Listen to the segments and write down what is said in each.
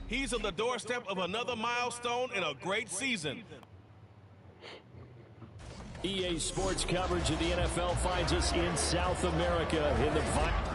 He's on the doorstep of another milestone in a great season. EA Sports coverage of the NFL finds us in South America in the final.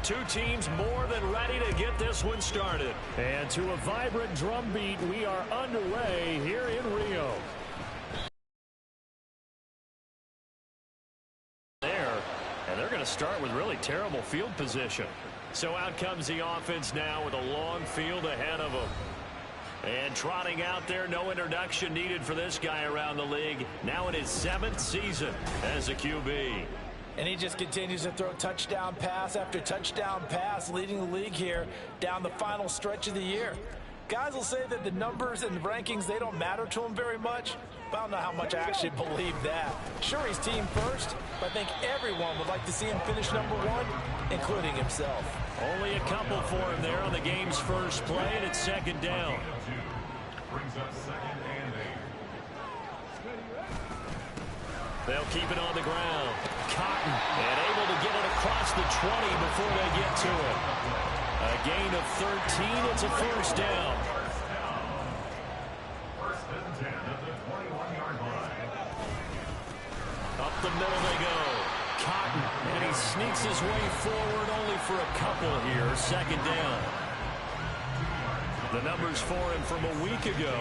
Two teams more than ready to get this one started. And to a vibrant drum beat, we are underway here in Rio. And they're going to start with really terrible field position. So out comes the offense now with a long field ahead of them. And trotting out there, no introduction needed for this guy around the league. Now in his 7th season as a QB. And he just continues to throw touchdown pass after touchdown pass, leading the league here down the final stretch of the year. Guys will say that the numbers and the rankings, they don't matter to him very much. But I don't know how much I actually believe that. Sure, he's team first, but I think everyone would like to see him finish #1, including himself. Only a couple for him there on the game's first play, and it's 2nd down. They'll keep it on the ground. Cotton, and able to get it across the 20 before they get to it. A gain of 13. It's a first down. Up the middle they go. Cotton, and he sneaks his way forward only for a couple here. 2nd down. The numbers for him from a week ago.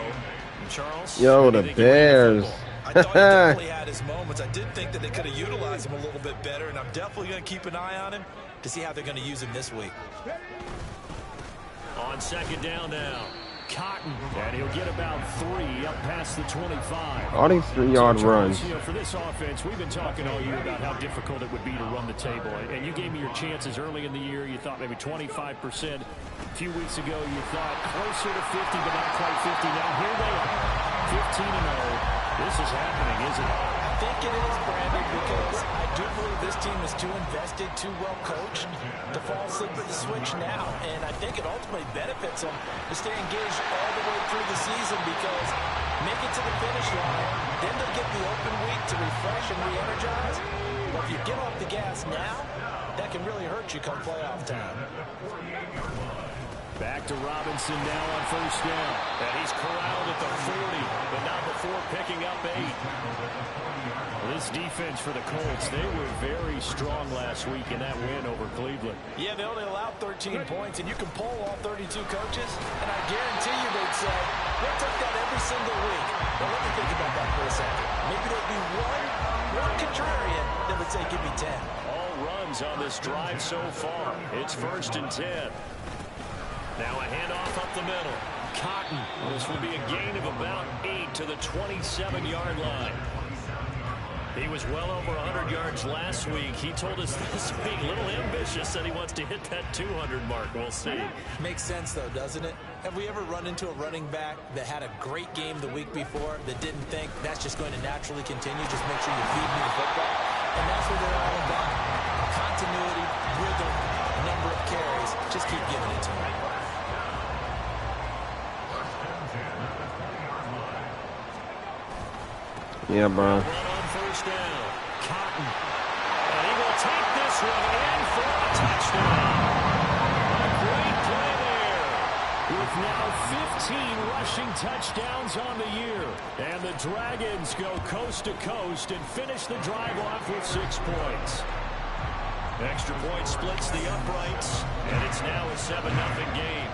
Charles? Yo, the Bears. I thought he definitely had his moments. I did think that they could have utilized him a little bit better, and I'm definitely going to keep an eye on him to see how they're going to use him this week. On 2nd down now. Cotton, and he'll get about 3 up past the 25. All these 3-yard runs. You know, for this offense, we've been talking all year about how difficult it would be to run the table. And you gave me your chances early in the year. You thought maybe 25%. A few weeks ago, you thought closer to 50, but not quite 50. Now here they are, 15-0. This is happening, isn't it? I think it is, Brandon, because I do believe this team is too invested, too well coached to fall asleep at the switch now. And I think it ultimately benefits them to stay engaged all the way through the season, because make it to the finish line, then they'll get the open week to refresh and re-energize. But if you get off the gas now, that can really hurt you come playoff time. Back to Robinson now on 1st down. And he's corralled at the 40, but not before picking up 8. This defense for the Colts, they were very strong last week in that win over Cleveland. Yeah, they only allowed 13 points, and you can poll all 32 coaches, and I guarantee you they'd say, we'll take that every single week. Now, let me think about that for a second. Maybe there'd be one contrarian that would say, give me 10. All runs on this drive so far. It's 1st and 10. Now a handoff up the middle. Cotton. This will be a gain of about 8 to the 27-yard line. He was well over 100 yards last week. He told us this week, a little ambitious, said he wants to hit that 200 mark. We'll see. Makes sense, though, doesn't it? Have we ever run into a running back that had a great game the week before that didn't think that's just going to naturally continue? Just make sure you feed me the football. And that's what they're all about. Continuity, rhythm, number of carries. Just keep giving it to him. Yeah, bro. First down. Cotton. And he will take this one in for a touchdown. A great play there. With now 15 rushing touchdowns on the year. And the Dragons go coast to coast and finish the drive off with 6 points. Extra point splits the uprights. And it's now a 7-0 game.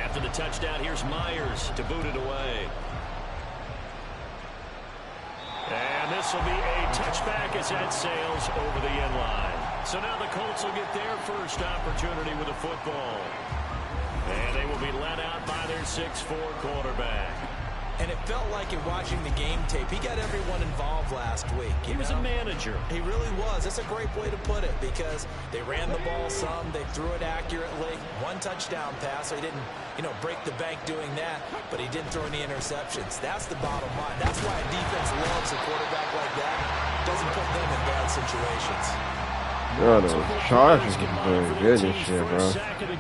After the touchdown, here's Myers to boot it away. And this will be a touchback as that sails over the end line. So now the Colts will get their first opportunity with a football. And they will be led out by their 6'4" quarterback. And it felt like in watching the game tape, he got everyone involved last week. He was a manager. He really was. That's a great way to put it because they ran the ball some, they threw it accurately. 1 touchdown pass, so he didn't, break the bank doing that, but he didn't throw any interceptions. That's the bottom line. That's why a defense loves a quarterback like that. Doesn't put them in bad situations. Bro, the Chargers are doing good this year, bro.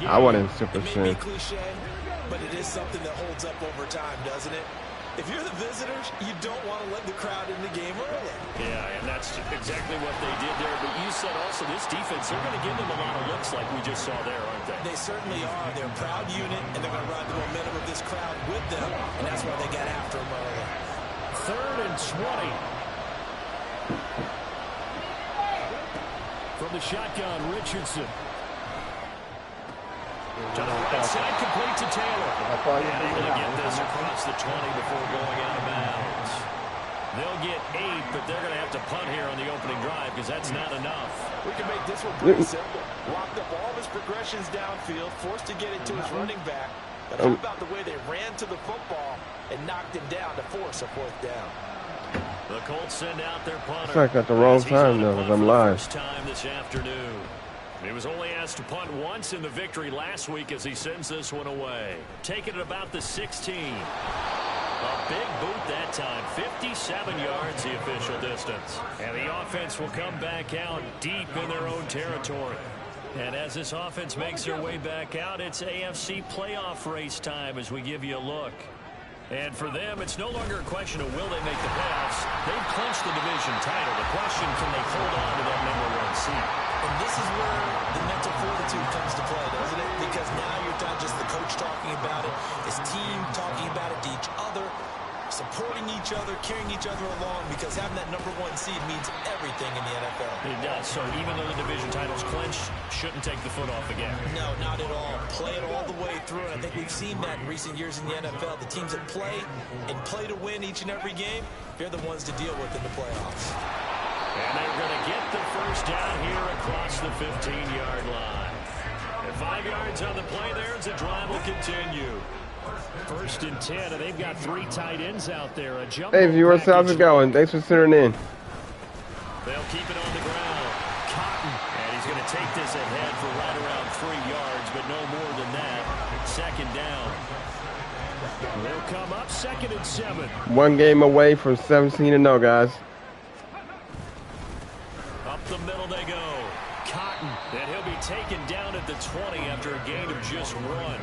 I wasn't super It may be cliche, but it is something that holds up over time, doesn't it? If you're the visitors, you don't want to let the crowd in the game early. Yeah, and that's exactly what they did there. But you said also this defense, they're going to give them a lot of looks like we just saw there, aren't they? They certainly are. They're a proud unit, and they're going to ride the momentum of this crowd with them, and that's why they got after them early. 3rd and 20. From the shotgun, Richardson. To the right side, complete to Taylor. And able to get this across the 20 before going out of bounds. They'll get 8, but they're going to have to punt here on the opening drive because that's not enough. We can make this one pretty simple. Locked up all of his progressions downfield, forced to get it to his running back. But how about the way they ran to the football and knocked him down to force a 4th down? The Colts send out their punter. I got the wrong time, though, because I'm live. First time this afternoon. He was only asked to punt once in the victory last week as he sends this one away. Taking it about the 16. A big boot that time. 57 yards the official distance. And the offense will come back out deep in their own territory. And as this offense makes their way back out, it's AFC playoff race time as we give you a look. And for them, it's no longer a question of will they make the playoffs. They've clinched the division title. The question, can they hold on to that #1 seed? And this is where the mental fortitude comes to play, doesn't it? Because now you're not just the coach talking about it, his team talking about it to each other, supporting each other, carrying each other along, because having that #1 seed means everything in the NFL. It does. So even though the division title's clinched, shouldn't take the foot off the gas. No, not at all. Play it all the way through. And I think we've seen that in recent years in the NFL. The teams that play and play to win each and every game, they're the ones to deal with in the playoffs. And they're going to get the first down here across the 15-yard line. And 5 yards on the play there as the drive will continue. 1st and 10, and they've got 3 tight ends out there. A jump. Hey, viewers, how's it going? Thanks for tuning in. They'll keep it on the ground. Cotton, and he's going to take this ahead for right around 3 yards, but no more than that. 2nd down. They'll come up 2nd and 7. 1 game away from 17-0, guys. Up the middle they go. Cotton, and he'll be taken down at the 20 after a gain of just 1.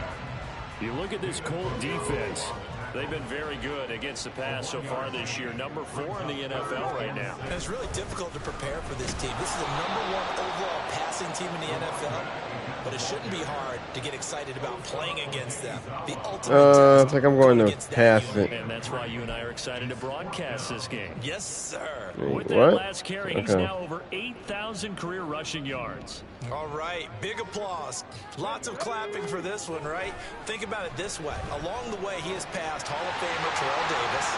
You look at this Colt defense. They've been very good against the pass so far this year. #4 in the NFL right now. And it's really difficult to prepare for this team. This is the #1 overall passing team in the NFL. But it shouldn't be hard to get excited about playing against them. The ultimate I think I'm going to pass it. And that's why you and I are excited to broadcast this game. Yes, sir. With that last carry, he's now over 8,000 career rushing yards. All right, big applause. Lots of clapping for this one, right? Think about it this way. Along the way, he has passed Hall of Famer Terrell Davis,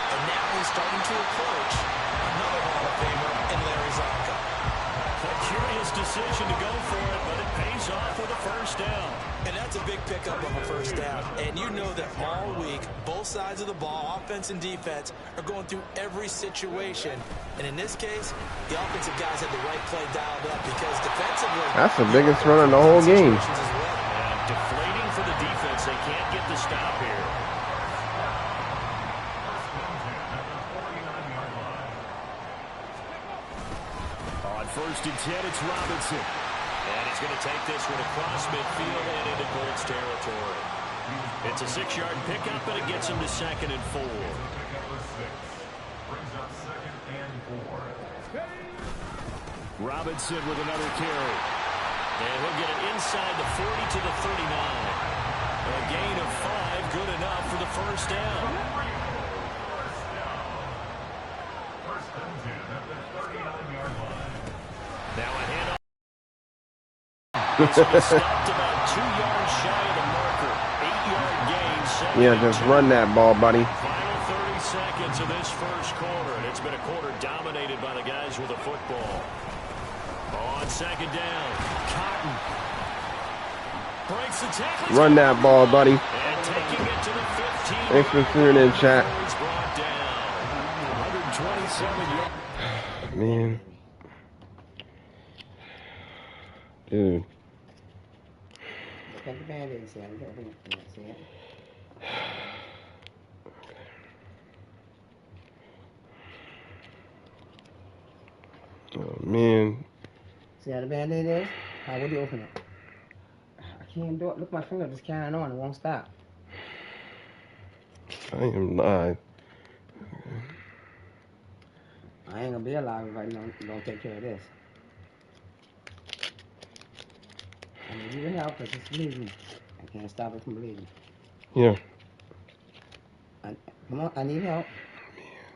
and now he's starting to approach another Hall of Famer in Larry Zonka. A curious decision to go for it, but it pays off with a first down. And that's a big pickup of a first down. And you know that all week, both sides of the ball, offense and defense, are going through every situation. And in this case, the offensive guys had the right play dialed up because defensively... That's the biggest run in the whole game. And deflating for the defense. They can't get the stop here. On 1st and 10, it's Robinson. And he's going to take this one across midfield and into Colts territory. It's a 6-yard pickup, and it gets him to 2nd and 4. Robinson with another carry. And he'll get it inside the 40 to the 39. A gain of 5, good enough for the first down. Now a handoff. Stopped about 2 yards shy of the marker. 8-yard gain. Yeah, just run that ball, buddy. Final 30 seconds of this first quarter, and it's been a quarter dominated by the guys with the football. On 2nd down, Cotton breaks the tackle. Run that ball, buddy. And taking it to the 15. Thanks for tuning in, chat. Brought down. 127 yards. Man. Dude. Look at the Band-Aid, Sam. See it? Oh, man. See how the Band-Aid is? How would you open it? I can't do it. Look, my finger just carrying on. It won't stop. I am live. I ain't gonna be alive if I don't take care of this. I need you to help because it's bleeding. I can't stop it from bleeding. Yeah. Come on, I need help.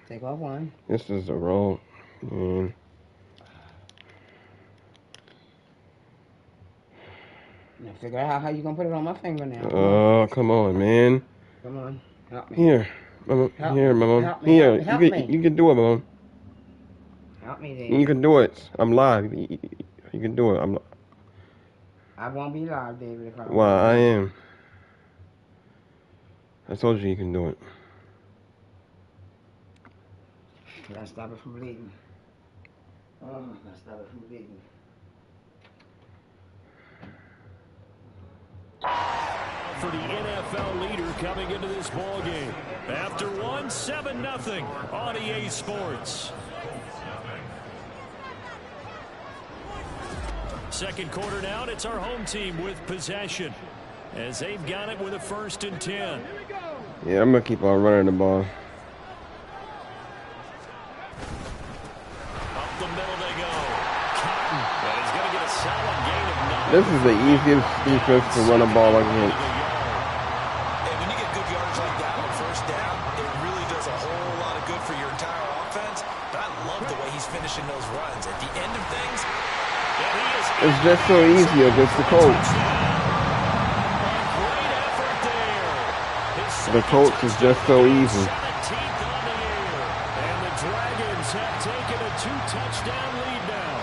Take off one. This is the wrong. Man. Now figure out how you gonna put it on my finger now. Oh, come on, man. Come on, help me. Here, Mama. Help Here, me. Mama. Help me. Here, Help you me. can do it, Mama. Help me, David. You can do it. I'm live. You can do it. I won't be live, David. If I Well, I am. I told you can do it. Gotta stop it from bleeding. Oh, gotta stop it from bleeding. For the NFL leader coming into this ball game. After one, 7-0 on EA Sports. Second quarter now, and it's our home team with possession as they've got it with a 1st and 10. Yeah, I'm gonna keep on running the ball. Up the middle they go. Cotton, and he's going to get a solid gain of 9. This is the easiest defense to run a ball against. And when you get good yards like that on first down, it really does a whole lot of good for your entire offense. But I love the way he's finishing those runs. At the end of things, It's just so easy against the Colts. The Colts is just so easy. 17th on the year. And the Dragons have taken a 2-touchdown lead now.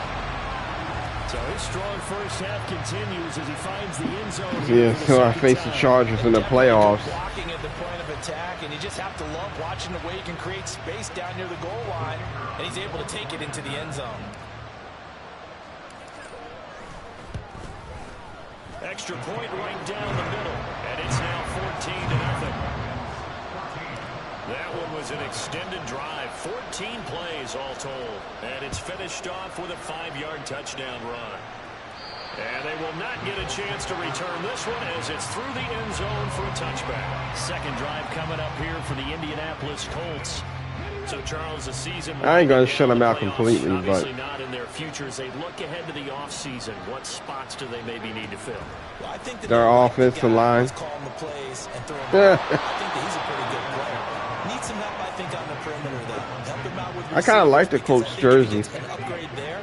So his strong first half continues as he finds the end zone. Yeah, so I face the Chargers in the playoffs. blocking at the point of attack, and you just have to love watching the way he can create space down near the goal line, and he's able to take it into the end zone. Extra point right down the middle, and it's now 14-0. That one was an extended drive, 14 plays all told, and it's finished off with a 5-yard touchdown run. And they will not get a chance to return this one as it's through the end zone for a touchback. Second drive coming up here for the Indianapolis Colts. So, Charles, the season... I ain't gonna shut them out completely, but... Obviously not in their futures. They look ahead to the offseason. What spots do they maybe need to fill? Well, I think that Their offensive line. Calling the plays and throwing the ball. I think that he's a pretty good player. Needs some help, I think, on the perimeter, though. Help him out with I kind of like the receivers, Colts because I think jersey. if he gets an upgrade there,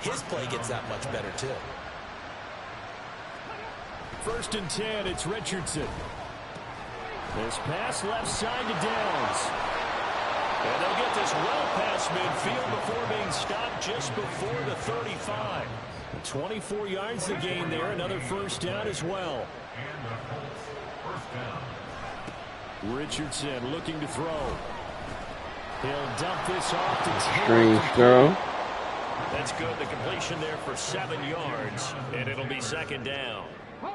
his play gets that much better, too. 1st and 10, it's Richardson. This pass left side to Downs. And they'll get this well past midfield before being stopped just before the 35. 24 yards to gain there. Another first down as well. Richardson looking to throw. He'll dump this off to Strange throw. That's good. The completion there for 7 yards, and it'll be second down.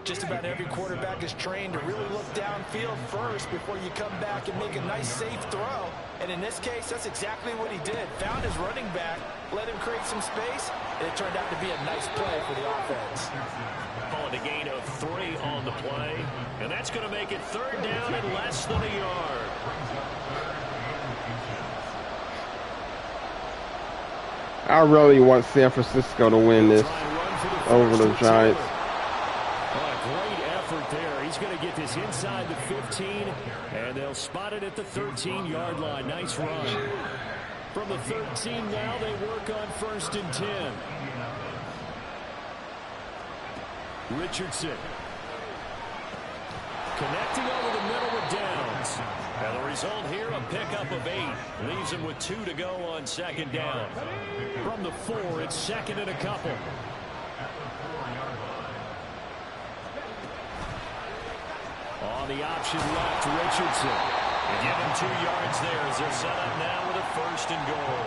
Just about every quarterback is trained to really look downfield first before you come back and make a nice, safe throw. And in this case, that's exactly what he did. Found his running back, let him create some space, and it turned out to be a nice play for the offense. Calling a gain of 3 on the play, and that's going to make it third down and less than a yard. I really want San Francisco to win this over the Giants. Great effort there. He's going to get this inside the 15, and they'll spot it at the 13-yard line. Nice run. From the 13 now, they work on 1st and 10. Richardson. Connecting over the middle with Downs. And the result here, a pickup of 8. Leaves him with 2 to go on second down. From the 4, it's second and a couple. On the option left, Richardson. And give him 2 yards there as they're set up now with a 1st and goal.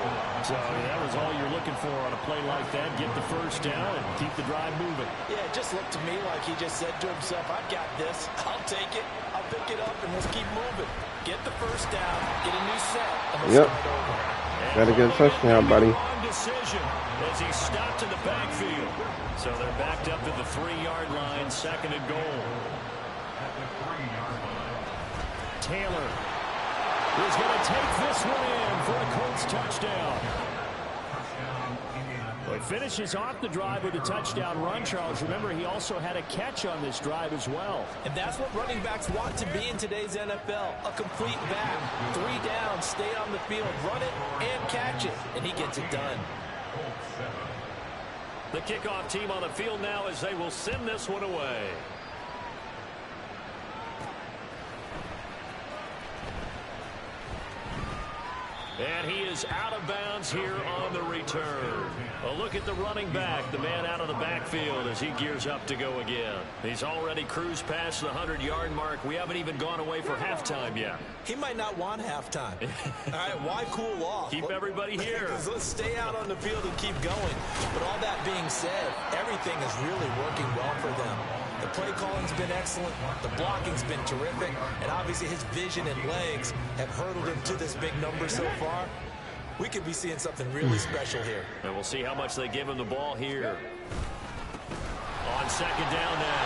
So that was all you're looking for on a play like that. Get the first down and keep the drive moving. Yeah, it just looked to me like he just said to himself, I've got this. I'll take it. I'll pick it up, and let's keep moving. Get the first down, get a new set, and let's start over. Gotta get a touchdown, buddy. Wrong decision as he stopped in the backfield. So they're backed up to the 3-yard line, second and goal. Taylor is going to take this one in for a Colts touchdown. Well, he finishes off the drive with a touchdown run, Charles. Remember, he also had a catch on this drive as well. And that's what running backs want to be in today's NFL, a complete back. 3 down, stay on the field, run it, and catch it. And he gets it done. The kickoff team on the field now as they will send this one away. And he is out of bounds here on the return. A look at the running back, the man out of the backfield as he gears up to go again. He's already cruised past the 100-yard mark. We haven't even gone away for halftime yet. He might not want halftime. All right, why cool off? Keep everybody here. Let's stay out on the field and keep going. But all that being said, everything is really working well for them. The play calling's been excellent, the blocking's been terrific, and obviously his vision and legs have hurdled him to this big number so far. We could be seeing something really special here. And we'll see how much they give him the ball here. On second down now.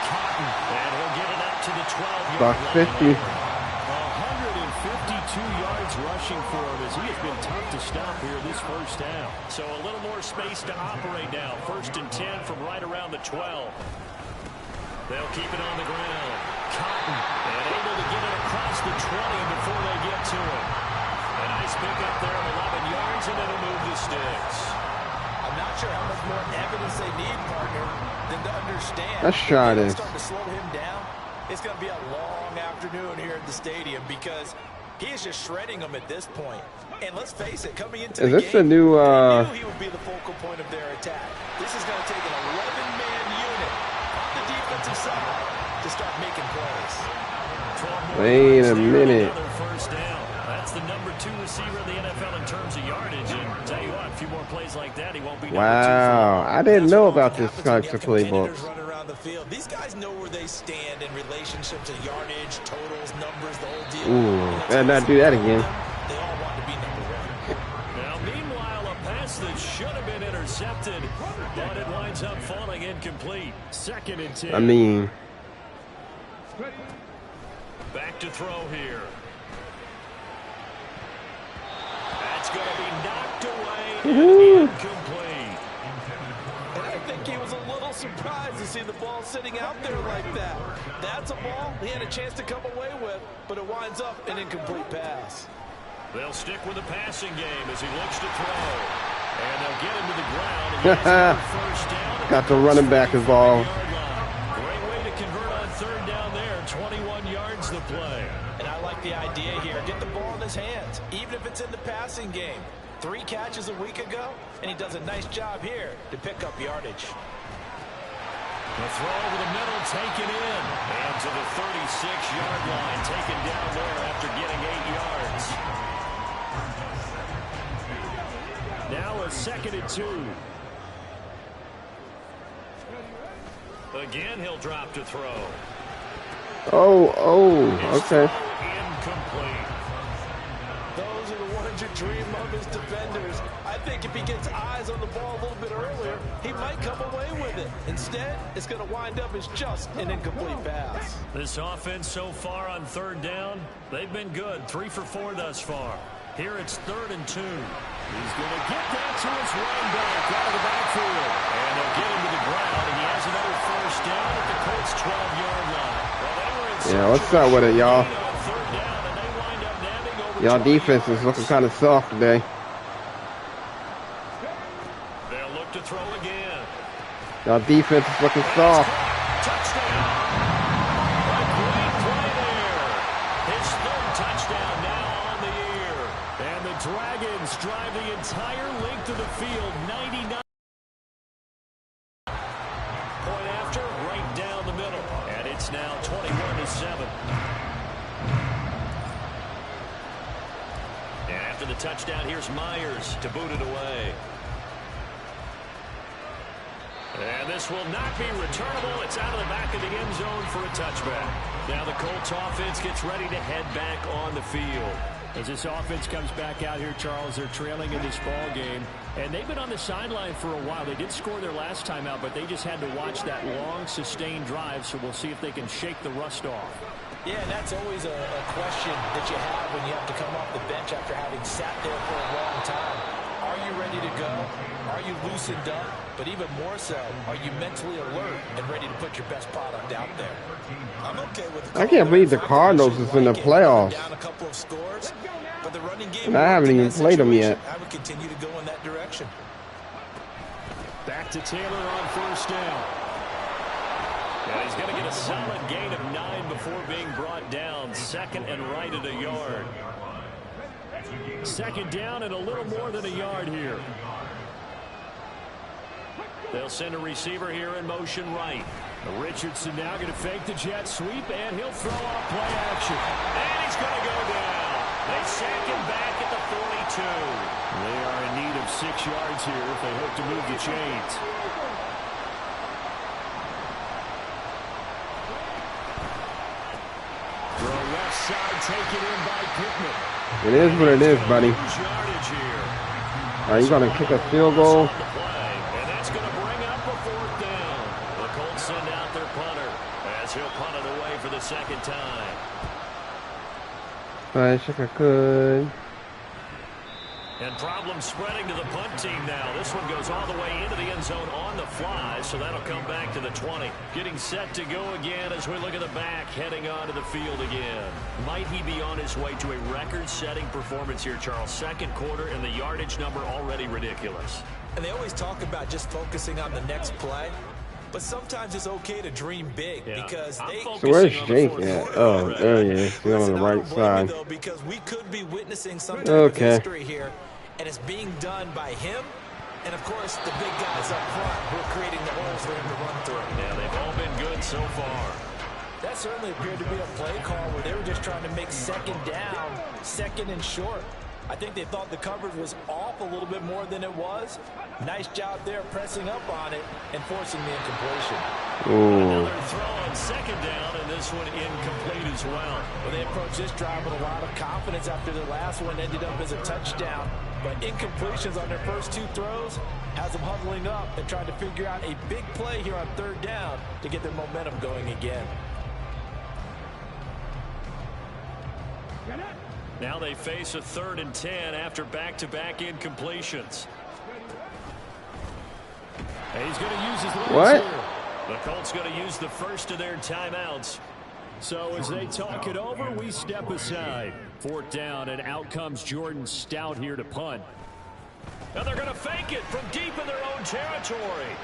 Cotton, and he'll get it up to the 12-yard line. 152 yards rushing for him as he has been tough to stop here this first down. So a little more space to operate now. 1st and 10 from right around the 12. They'll keep it on the ground. Cotton, and able to get it across the 20 before they get to it. A nice pickup there of 11 yards, and it'll move the sticks. I'm not sure how much more evidence they need, partner, than to understand. Let's try this. Start to slow him down. It's going to be a long afternoon here at the stadium because he is just shredding them at this point. And let's face it, coming into the game, a new they knew he would be the focal point of their attack. This is going to take an 11-man unit on the defensive side to start making plays. Wait a minute. First down. That's the number 2 receiver in the NFL in terms of yardage. And tell you what, a few more plays like that, he won't be. Wow, I didn't know about this type of playbooks. These guys know where they stand in relationship to yardage, totals, numbers, the whole deal. Ooh, better not do that again. They all want to be number 1. Now, meanwhile, a pass that should have been intercepted, but it winds up falling incomplete. 2nd and 10. I mean, back to throw here. That's going to be knocked away and incomplete. And I think he was a little surprised to see the ball sitting out there like that. That's a ball he had a chance to come away with, but it winds up an incomplete pass. They'll stick with the passing game as he looks to throw. And they'll get him to the ground. And first down. got the running back involved. Great way to convert on 3rd down there. 21 yards the play. And I like the idea here. get the ball in his hands, even if it's in the passing game. 3 catches a week ago, and he does a nice job here to pick up yardage. The throw over the middle, taken in. And to the 36-yard line, taken down there after getting 8 yards. Now a 2nd and 2. Again, he'll drop to throw. Okay. Incomplete. Those are the ones you dream of as defenders. I think if he gets eyes on the ball a little bit earlier, he might come away with it. Instead, it's going to wind up as just an incomplete pass. This offense so far on 3rd down, they've been good. 3 for 4 thus far. Here it's 3rd and 2. He's going to get that to his running back out of the backfield. And they'll get him to the ground, and he has another 1st down at the Colts' 12-yard line. Yeah, what's up with it, y'all? Y'all defense is looking kind of soft today. They'll look to throw again. Y'all defense is looking soft. Touchdown. A great play there. His 3rd touchdown now on the year. And the Dragons drive the entire length of the field, 99. Point after, right down the middle. And it's now 21-7. And after the touchdown, here's Myers to boot it away. And this will not be returnable. It's out of the back of the end zone for a touchback. Now the Colts offense gets ready to head back on the field. As this offense comes back out here, Charles, they're trailing in this ball game. And they've been on the sideline for a while. They did score their last time out, but they just had to watch that long, sustained drive. So we'll see if they can shake the rust off. Yeah, and that's always a question that you have when you have to come off the bench after having sat there for a long time. Are you ready to go? Are you loosened up? But even more so, are you mentally alert and ready to put your best product out there? I'm okay with the I can't believe the Cardinals is in the playoffs. Down a couple of scores, but the running game, And I haven't even played them yet. I would continue to go in that direction. Back to Taylor on 1st down. And he's going to get a solid gain of 9 before being brought down. 2nd and right at a yard. 2nd down and a little more than a yard here. They'll send a receiver here in motion right. Richardson now going to fake the jet sweep, and he'll throw off play action. And he's going to go down. They sack him back at the 42. They are in need of 6 yards here if they hope to move the chains. Throw left side taken in by Pittman. It is what it is, buddy. Are you going to kick a field goal? Send out their punter as he'll punt it away for the 2nd time. I wish I could. And problems spreading to the punt team now. This one goes all the way into the end zone on the fly, so that'll come back to the 20. Getting set to go again as we look at the back, heading onto the field again. Might he be on his way to a record-setting performance here, Charles? 2nd quarter, and the yardage number already ridiculous. And they always talk about just focusing on the next play. But sometimes it's okay to dream big because they. So where's Jake at? Oh, there he is. He's on the right side. Though, because we could be witnessing some type of history here, and it's being done by him, and of course the big guys up front who are creating the holes for him to run through. Yeah, they've all been good so far. That certainly appeared to be a play call where they were just trying to make 2nd down, 2nd and short. I think they thought the coverage was off a little bit more than it was. Nice job there pressing up on it and forcing the incompletion. Another throw on 2nd down, and this one incomplete as well. Well, they approached this drive with a lot of confidence after their last one ended up as a touchdown. But incompletions on their first 2 throws has them huddling up and trying to figure out a big play here on 3rd down to get their momentum going again. Now they face a 3rd and 10 after back-to-back incompletions. And he's going to use his legs here. The Colts going to use the first of their timeouts. So as they talk it over, we step aside. 4th down, and out comes Jordan Stout here to punt. And they're going to fake it from deep in their own territory.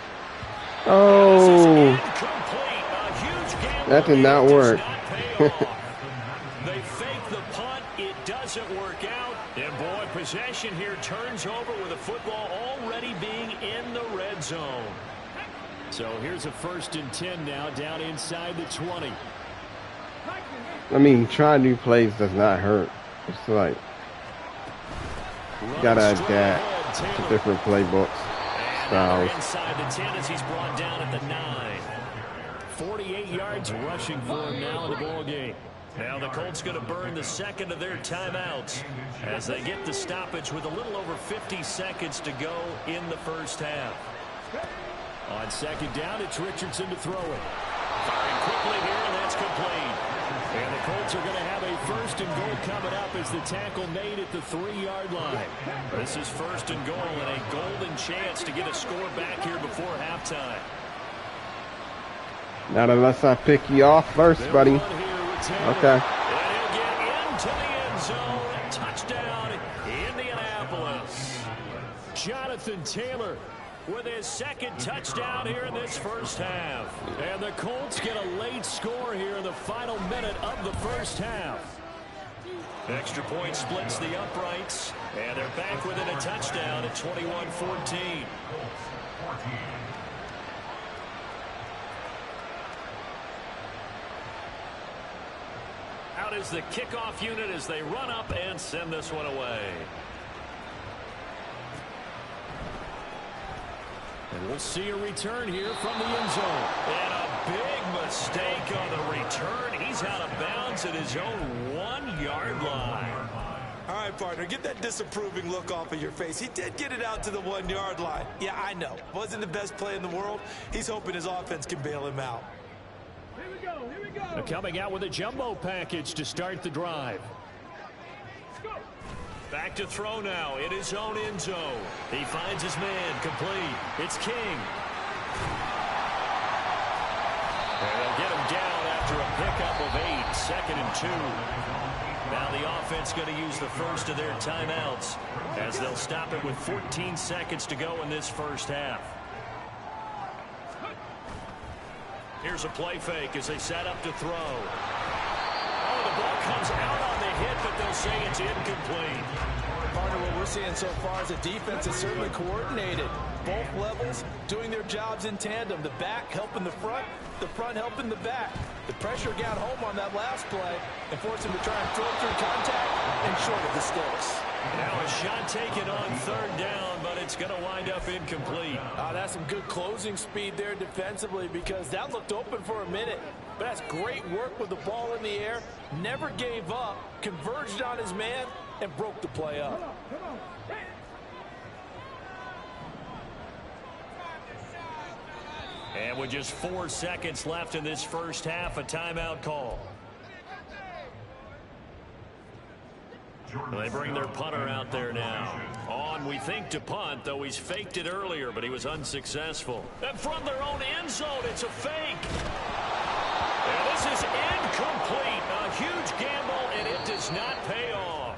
Oh, incomplete. A huge gamble. That did not work. They fake the punt. It does doesn't work out. And, boy, possession here turns over with the football already being in the red zone. So here's a 1st and 10 now down inside the 20. I mean, trying new plays does not hurt. It's like you gotta adapt to different playbooks styles. Inside the 10 as he's brought down at the 9. 48 yards rushing for him now in the ball game. Now the Colts going to burn the second of their timeouts as they get the stoppage with a little over 50 seconds to go in the first half. On 2nd down, it's Richardson to throw it. Firing quickly here, and that's complete. And the Colts are going to have a 1st and goal coming up as the tackle made at the 3-yard line. This is 1st and goal and a golden chance to get a score back here before halftime. Not unless I pick you off first, buddy. Okay. And he'll get into the end zone. Touchdown, Indianapolis. Jonathan Taylor with his 2nd touchdown here in this first half. And the Colts get a late score here in the final minute of the first half. Extra point splits the uprights, and they're back within a touchdown at 21-14. Out is the kickoff unit as they run up and send this one away. And we'll see a return here from the end zone. And a big mistake on the return. He's out of bounds at his own 1-yard line. All right, partner, get that disapproving look off of your face. He did get it out to the 1-yard line. Yeah, I know. Wasn't the best play in the world. He's hoping his offense can bail him out. Here we go, here we go. They're coming out with a jumbo package to start the drive. Back to throw now in his own end zone. He finds his man complete. It's King. And they'll get him down after a pickup of 8. 2nd and 2. Now the offense going to use the first of their timeouts as they'll stop it with 14 seconds to go in this first half. Here's a play fake as they set up to throw. Oh, the ball comes out on the hit, but they'll say it's incomplete. Partner, what we're seeing so far is the defense is certainly coordinated. Both levels doing their jobs in tandem. The back helping the front helping the back. The pressure got home on that last play and forced him to try and throw through contact and short of the sticks. Now a shot taken on 3rd down, but it's going to wind up incomplete. That's some good closing speed there defensively because that looked open for a minute. But that's great work with the ball in the air. Never gave up, converged on his man, and broke the play up. And with just 4 seconds left in this first half, a timeout call. They bring their punter out there now. On, we think, to punt, though he's faked it earlier, but he was unsuccessful. And from their own end zone, it's a fake. And this is incomplete. A huge gamble, and it does not pay off.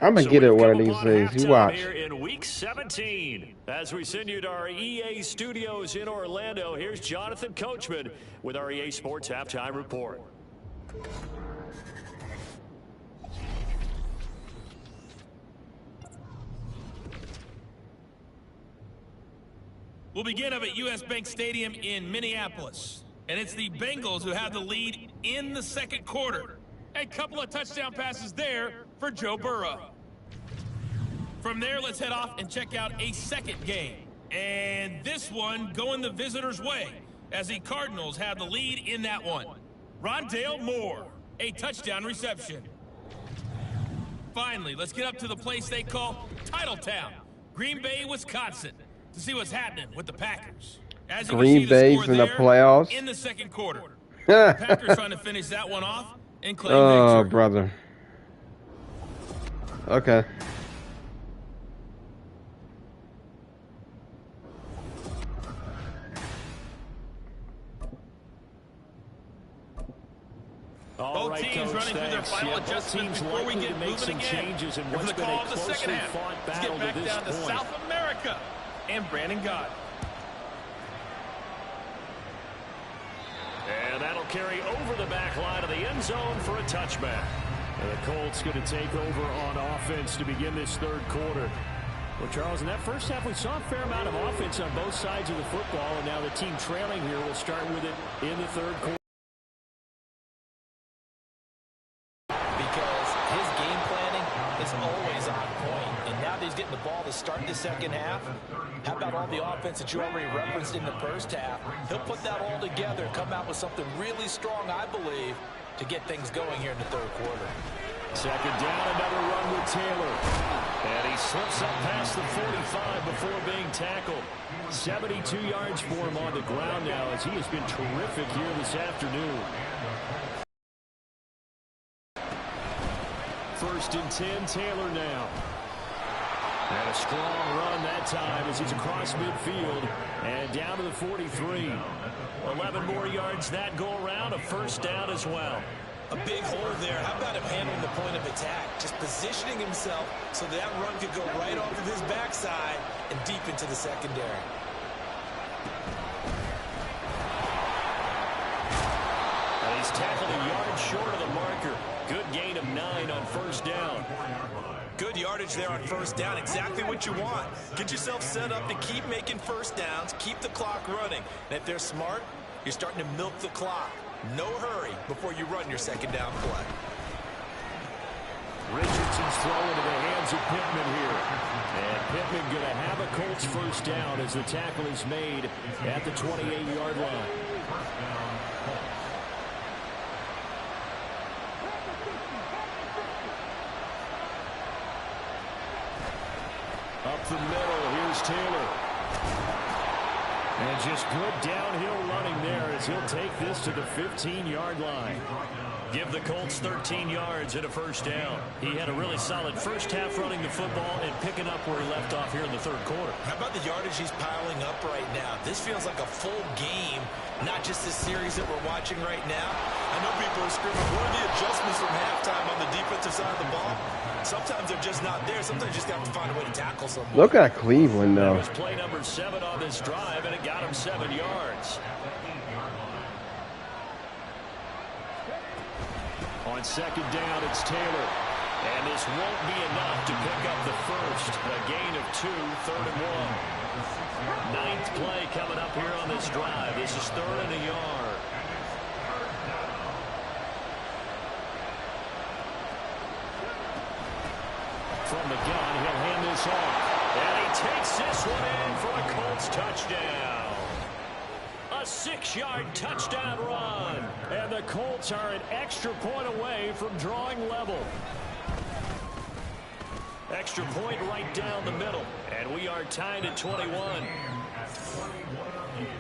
I'm going to get it one of these days. You watch. Here in Week 17, as we send you to our EA studios in Orlando, here's Jonathan Coachman with our EA Sports Halftime Report. We'll begin up at U.S. Bank Stadium in Minneapolis. And it's the Bengals who have the lead in the 2nd quarter. A couple of touchdown passes there for Joe Burrow. From there, let's head off and check out a 2nd game. And this one going the visitors' way as the Cardinals have the lead in that one. Rondale Moore, a touchdown reception. Finally, let's get up to the place they call Titletown, Green Bay, Wisconsin, to see what's happening with the Packers. As you Green can see, Bay's in the playoffs. In the 2nd quarter. The Packers trying to finish that one off and claim oh, victory. Brother. Okay. Both teams running through their final adjustments before we get moving again. For the call of the second half, let's get back down to South America and Brandon Gott. And that'll carry over the back line of the end zone for a touchback. And the Colts going to take over on offense to begin this third quarter. Well, Charles, in that first half, we saw a fair amount of offense on both sides of the football, and now the team trailing here will start with it in the third quarter. Because his game planning is always on point, and now that he's getting the ball to start the second half, how about all the offense that you already referenced in the first half? He'll put that all together, come out with something really strong, I believe, to get things going here in the third quarter. Second down, another run with Taylor. And he slips up past the 45 before being tackled. 72 yards for him on the ground now, as he has been terrific here this afternoon. First and 10, Taylor now. And a strong run that time as he's across midfield and down to the 43. 11 more yards that go around, a first down as well. A big hole there. How about him handling the point of attack? Just positioning himself so that run could go right off of his backside and deep into the secondary. And he's tackled a yard short of the marker. Good gain of 9 on first down. Good yardage there on first down. Exactly what you want. Get yourself set up to keep making first downs, keep the clock running. And if they're smart, you're starting to milk the clock. No hurry before you run your second down play. Richardson's throw into the hands of Pittman here. And Pittman going to have a Colts first down as the tackle is made at the 28-yard line. Up the middle, here's Taylor. And just good downhill running there as he'll take this to the 15-yard line. Give the Colts 13 yards and a first down. He had a really solid first half running the football and picking up where he left off here in the third quarter. How about the yardage he's piling up right now? This feels like a full game, not just this series that we're watching right now. I know people are screaming, what are the adjustments from halftime on the defensive side of the ball? Sometimes they're just not there. Sometimes you just have to find a way to tackle someone. Look at Cleveland, though. That was play number 7 on this drive, and it got him 7 yards. On second down, it's Taylor. And this won't be enough to pick up the first. A gain of 2, third and 1. 9th play coming up here on this drive. This is 3rd and a yard. From the gun, he'll hand this off. And he takes this one in for a Colts touchdown. A 6-yard touchdown run. And the Colts are an extra point away from drawing level. Extra point right down the middle. And we are tied at 21.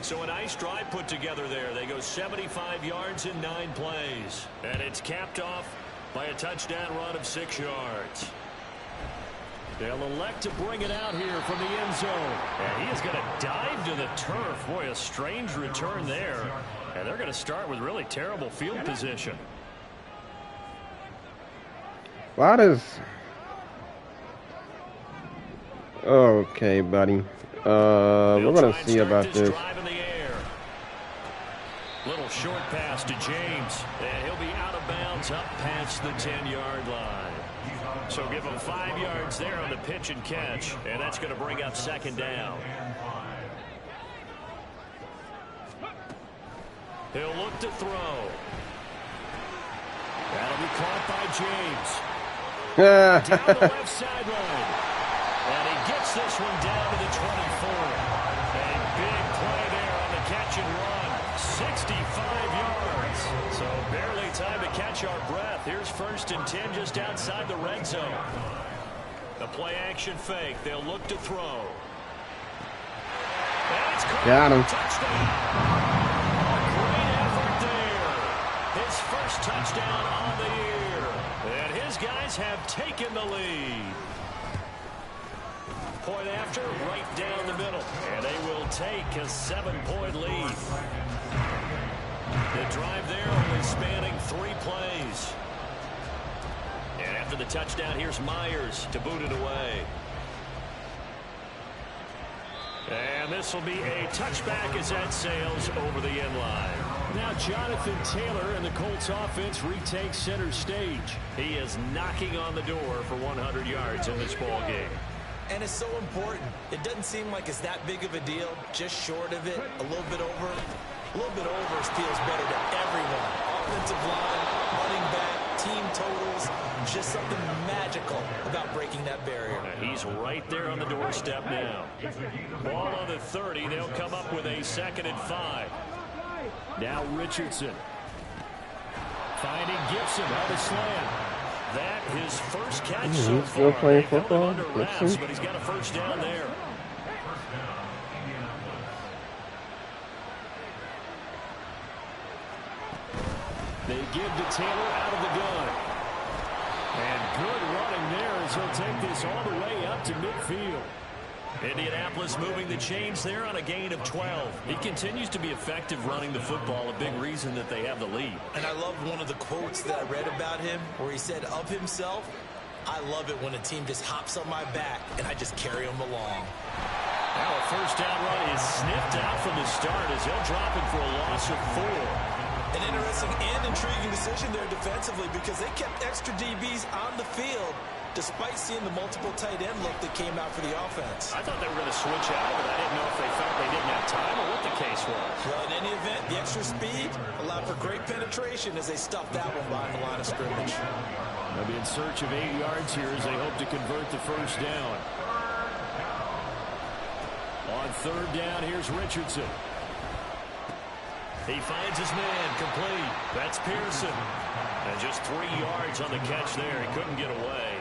So a nice drive put together there. They go 75 yards in 9 plays. And it's capped off by a touchdown run of 6 yards. They'll elect to bring it out here from the end zone. And he is going to dive to the turf. Boy, a strange return there. And they're going to start with really terrible field position. Why does... Okay, buddy. We're going to see about this. Little short pass to James. And he'll be out of bounds up past the 10-yard line. So give him 5 yards there on the pitch and catch. And that's going to bring up second down. He'll look to throw. That'll be caught by James. Down the left sideline. And he gets this one down to the 24. A big play there on the catch and run. 65 yards. So barely time to catch our breath. Here's 1st and 10 just outside the red zone. The play action fake. They'll look to throw. And it's caught. Got him. Touchdown. A great effort there. His first touchdown on the year. And his guys have taken the lead. Point after, right down the middle. And they will take a 7-point lead. The drive there only spanning 3 plays. And after the touchdown, here's Myers to boot it away. And this will be a touchback as that sails over the end line. Now Jonathan Taylor and the Colts offense retakes center stage. He is knocking on the door for 100 yards in this ball game. And it's so important. It doesn't seem like it's that big of a deal. Just short of it, a little bit over. A little bit over feels better to everyone. Offensive line, running back, team totals. Just something magical about breaking that barrier. He's right there on the doorstep now. Ball on the 30. They'll come up with a 2nd and 5. Now Richardson. Finding Gibson on the slant. That his first catch so He's still far. playing football. Under wraps, but he's got a first down there. They give to Taylor out of the gun. And good running there as he'll take this all the way up to midfield. Indianapolis moving the chains there on a gain of 12. He continues to be effective running the football, a big reason that they have the lead. And I love one of the quotes that I read about him where he said of himself, "I love it when a team just hops on my back and I just carry them along." Now a first down run is sniffed out from the start as he'll drop it for a loss of 4. An interesting and intriguing decision there defensively because they kept extra DBs on the field despite seeing the multiple tight end look that came out for the offense. I thought they were going to switch out of it. I didn't know if they felt they didn't have time or what the case was. Well, in any event, the extra speed allowed for great penetration as they stuffed that one behind the line of scrimmage. They'll be in search of 8 yards here as they hope to convert the first down. On 3rd down, here's Richardson. He finds his man complete. That's Pearson. And just 3 yards on the catch there. He couldn't get away.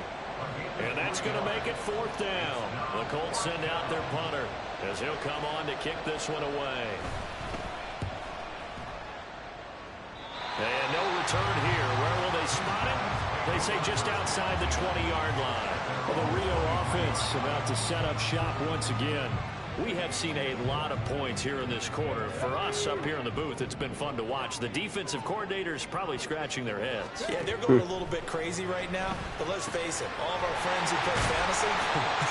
And that's going to make it 4th down. The Colts send out their punter as he'll come on to kick this one away. And no return here. Where will they spot it? They say just outside the 20-yard line. Well, the Rio offense about to set up shop once again. We have seen a lot of points here in this quarter. For us up here in the booth, it's been fun to watch. The defensive coordinators probably scratching their heads. Yeah, they're going a little bit crazy right now. But let's face it, all of our friends who play fantasy,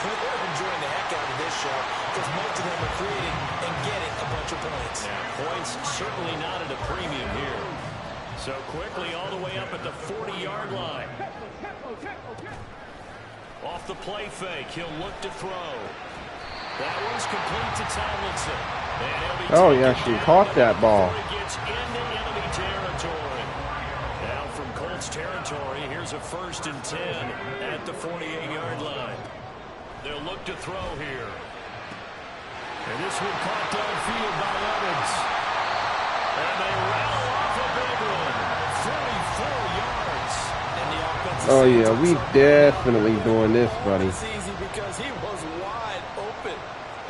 they're enjoying the heck out of this show because most of them are creating and getting a bunch of points. Yeah, points certainly not at a premium here. So quickly all the way up at the 40-yard line. Off the play fake, he'll look to throw. That one's complete to Tomlinson. Oh, yeah, she caught that ball. He gets into enemy territory. Now from Colts territory, here's a 1st and 10 at the 48-yard line. They'll look to throw here. And this one caught downfield by Evans. And they rattle off a big one. 44 yards. And the offense. Oh, yeah, we definitely doing this, buddy. It's easy because he was wide open.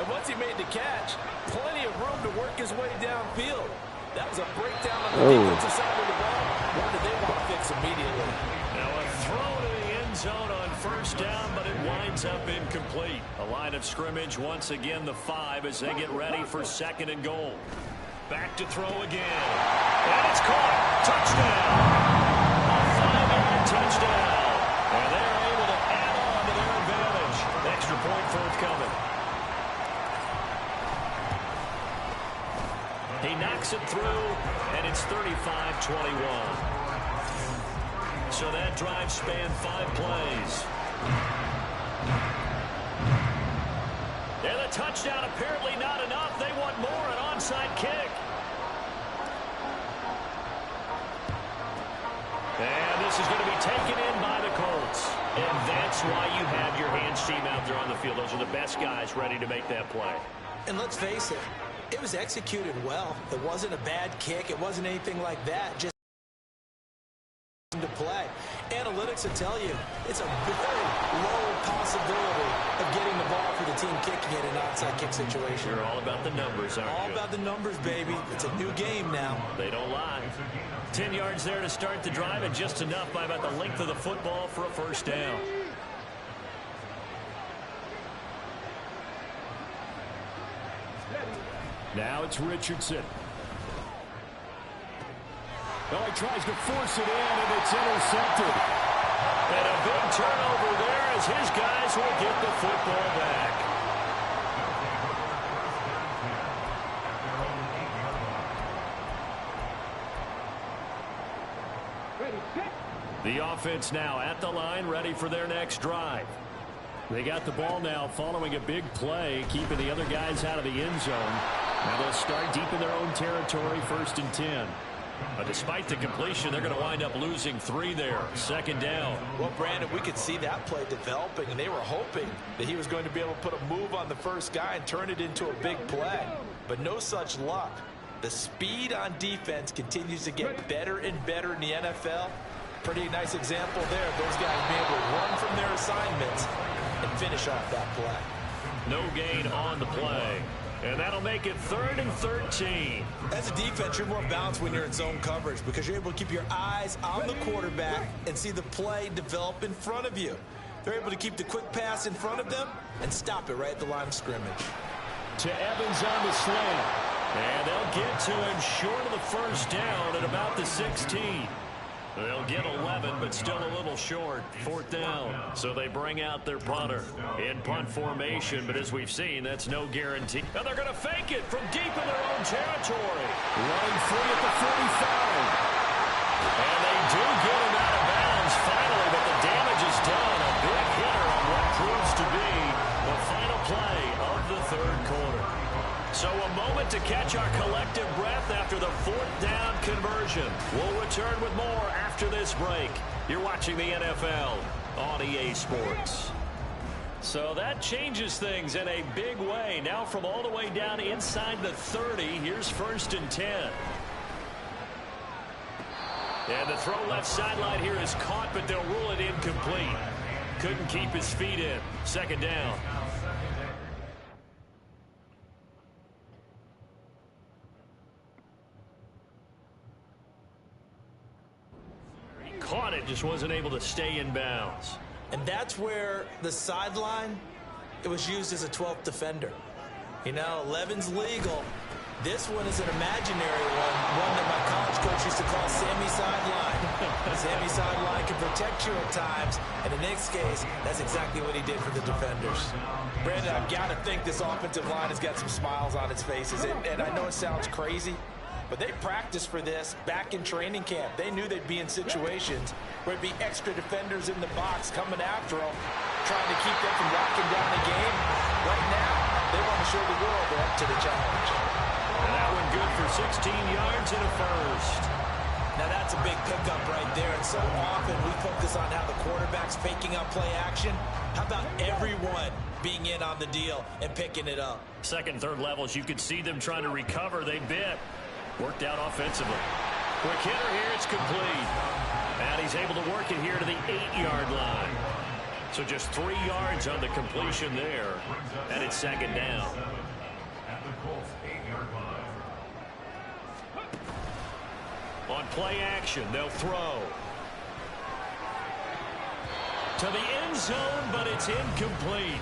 And once he made the catch, plenty of room to work his way downfield. That was a breakdown on the defensive side of the ball. What did they want to fix immediately? Now a throw to the end zone on 1st down, but it winds up incomplete. A line of scrimmage once again, the 5 as they get ready for 2nd and goal. Back to throw again. And it's caught. Touchdown. A 5-yard touchdown. And they're able to add on to their advantage. Extra point forthcoming. He knocks it through, and it's 35-21. So that drive spanned 5 plays. And the touchdown apparently not enough. They want more, an onside kick. And this is going to be taken in by the Colts. And that's why you have your hands team out there on the field. Those are the best guys ready to make that play. And let's face it, it was executed well. It wasn't a bad kick. It wasn't anything like that. Just to play. Analytics will tell you it's a very low possibility of getting the ball for the team kicking it in an onside kick situation. You're all about the numbers, aren't you? All about the numbers, baby. It's a new game now. They don't lie. 10 yards there to start the drive, and just enough by about the length of the football for a 1st down. Now it's Richardson. Oh, he tries to force it in, and it's intercepted. And a big turnover there as his guys will get the football back. The offense now at the line, ready for their next drive. They got the ball now following a big play, keeping the other guys out of the end zone. Now they'll start deep in their own territory, 1st and 10. But despite the completion, they're going to wind up losing 3 there. 2nd down. Well, Brandon, we could see that play developing, and they were hoping that he was going to be able to put a move on the first guy and turn it into a big play. But no such luck. The speed on defense continues to get better and better in the NFL. Pretty nice example there. Those guys being able to run from their assignments and finish off that play. No gain on the play. And that'll make it 3rd and 13. As a defense, you're more balanced when you're in zone coverage because you're able to keep your eyes on the quarterback and see the play develop in front of you. They're able to keep the quick pass in front of them and stop it right at the line of scrimmage. To Evans on the slant. And they'll get to him short of the 1st down at about the 16. They'll get 11, but still a little short. 4th down. So they bring out their punter in punt formation, but as we've seen, that's no guarantee. And they're going to fake it from deep in their own territory. Running free at the 45. And they do get him out of bounds finally, but the damage is done. A big hitter on what proves to be the final play of the 3rd quarter. So a moment to catch our collective breath after the 4th down conversion. We'll return with more after this break. You're watching the NFL on EA Sports. So that changes things in a big way. Now from all the way down inside the 30, here's 1st and 10. And the throw left sideline here is caught, but they'll rule it incomplete. Couldn't keep his feet in. 2nd down. Caught it, just wasn't able to stay in bounds. And that's where the sideline, it was used as a 12th defender. You know, 11's legal. This one is an imaginary one that my college coach used to call Sammy Sideline. Sammy Sideline can protect you at times, and in this case, that's exactly what he did for the defenders. Brandon, I've got to think this offensive line has got some smiles on its faces, and I know it sounds crazy, but they practiced for this back in training camp. They knew they'd be in situations where there'd be extra defenders in the box coming after them, trying to keep them from locking down the game. Right now, they want to show the world they're up to the challenge. And that one good for 16 yards and a 1st. Now that's a big pickup right there. And so often we focus on how the quarterback's faking out play action. How about everyone being in on the deal and picking it up? 2nd, 3rd levels, you could see them trying to recover. They bit. Worked out offensively. Quick hitter here, it's complete. And he's able to work it here to the 8-yard line. So just 3 yards on the completion there. And it's 2nd down. On play action, they'll throw. To the end zone, but it's incomplete.